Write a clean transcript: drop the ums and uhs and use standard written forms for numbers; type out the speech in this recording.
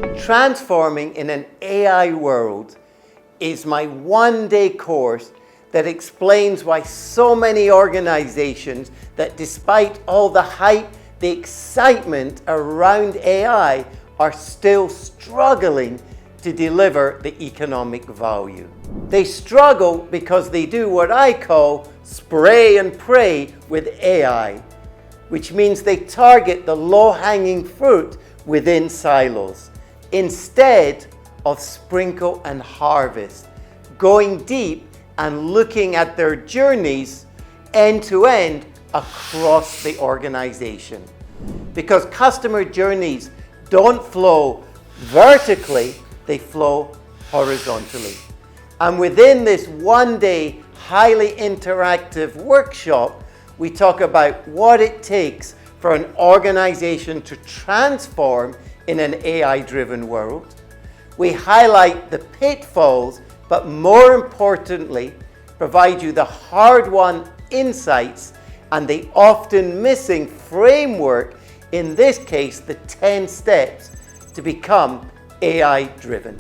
Transforming in an AI world is my one-day course that explains why so many organizations that despite all the hype, the excitement around AI are still struggling to deliver the economic value. They struggle because they do what I call spray and pray with AI, which means they target the low-hanging fruit within silos, instead of sprinkle and harvest, going deep and looking at their journeys end-to-end across the organization. Because customer journeys don't flow vertically, they flow horizontally. And within this one-day, highly interactive workshop, we talk about what it takes for an organization to transform in an AI-driven world. We highlight the pitfalls, but more importantly, provide you the hard-won insights and the often missing framework, in this case, the 10 steps to become AI-driven.